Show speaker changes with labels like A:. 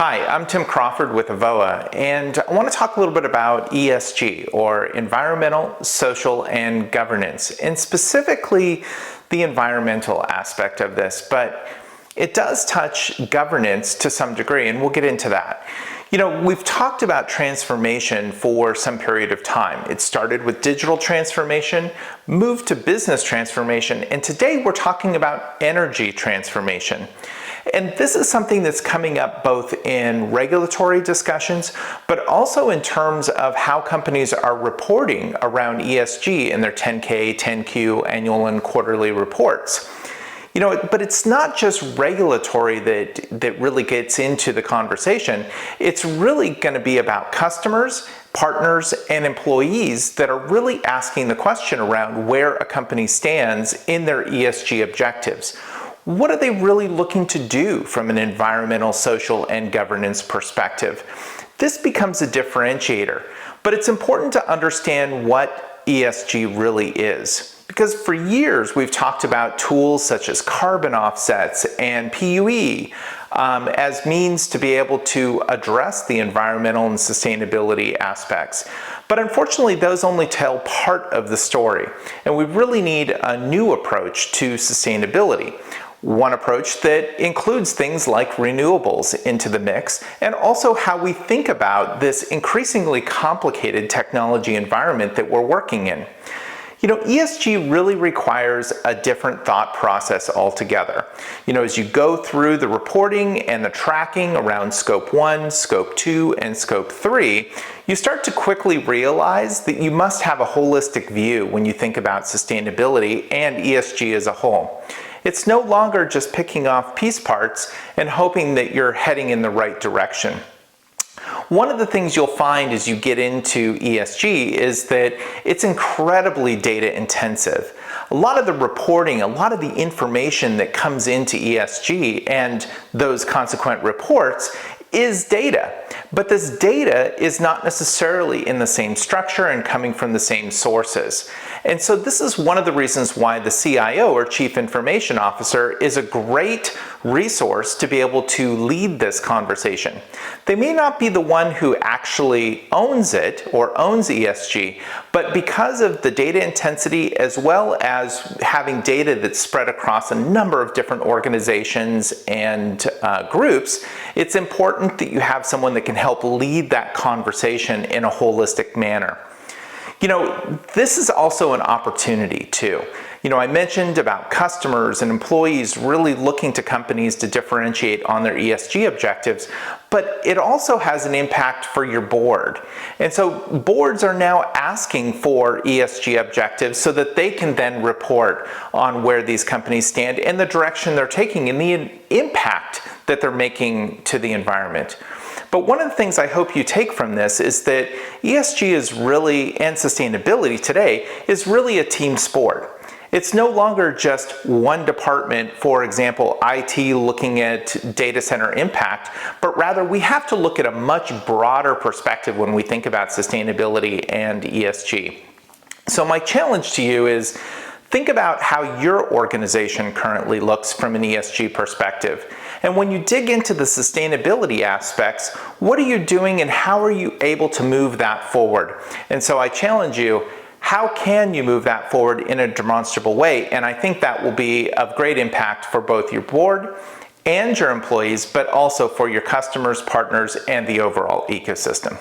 A: Hi, I'm Tim Crawford with Avoa, and I want to talk a little bit about ESG, or environmental, social, and governance, and specifically the environmental aspect of this, but it does touch governance to some degree, and we'll get into that. You know, we've talked about transformation for some period of time. It started with digital transformation, moved to business transformation, and today we're talking about energy transformation. And this is something that's coming up both in regulatory discussions, but also in terms of how companies are reporting around ESG in their 10K, 10Q annual and quarterly reports. You know, but it's not just regulatory that really gets into the conversation. It's really going to be about customers, partners, and employees that are really asking the question around where a company stands in their ESG objectives. What are they really looking to do from an environmental, social, and governance perspective? This becomes a differentiator, but it's important to understand what ESG really is. Because for years we've talked about tools such as carbon offsets and PUE as means to be able to address the environmental and sustainability aspects. But unfortunately, those only tell part of the story, and we really need a new approach to sustainability. One approach that includes things like renewables into the mix, and also how we think about this increasingly complicated technology environment that we're working in. You know, ESG really requires a different thought process altogether. You know, as you go through the reporting and the tracking around Scope 1, Scope 2, and Scope 3, you start to quickly realize that you must have a holistic view when you think about sustainability and ESG as a whole. It's no longer just picking off piece parts and hoping that you're heading in the right direction. One of the things you'll find as you get into ESG is that it's incredibly data intensive. A lot of the reporting, a lot of the information that comes into ESG and those consequent reports is data. But this data is not necessarily in the same structure and coming from the same sources. And so this is one of the reasons why the CIO, or Chief Information Officer, is a great resource to be able to lead this conversation. They may not be the one who actually owns it or owns ESG, but because of the data intensity as well as having data that's spread across a number of different organizations and groups, it's important that you have someone that can help lead that conversation in a holistic manner. You know, this is also an opportunity too. You know, I mentioned about customers and employees really looking to companies to differentiate on their ESG objectives, but it also has an impact for your board. And so boards are now asking for ESG objectives so that they can then report on where these companies stand and the direction they're taking and the impact that they're making to the environment. But one of the things I hope you take from this is that ESG is really, and sustainability today, is really a team sport. It's no longer just one department, for example, IT looking at data center impact, but rather we have to look at a much broader perspective when we think about sustainability and ESG. So my challenge to you is think about how your organization currently looks from an ESG perspective. And when you dig into the sustainability aspects, what are you doing and how are you able to move that forward? And so I challenge you, how can you move that forward in a demonstrable way? And I think that will be of great impact for both your board and your employees, but also for your customers, partners, and the overall ecosystem.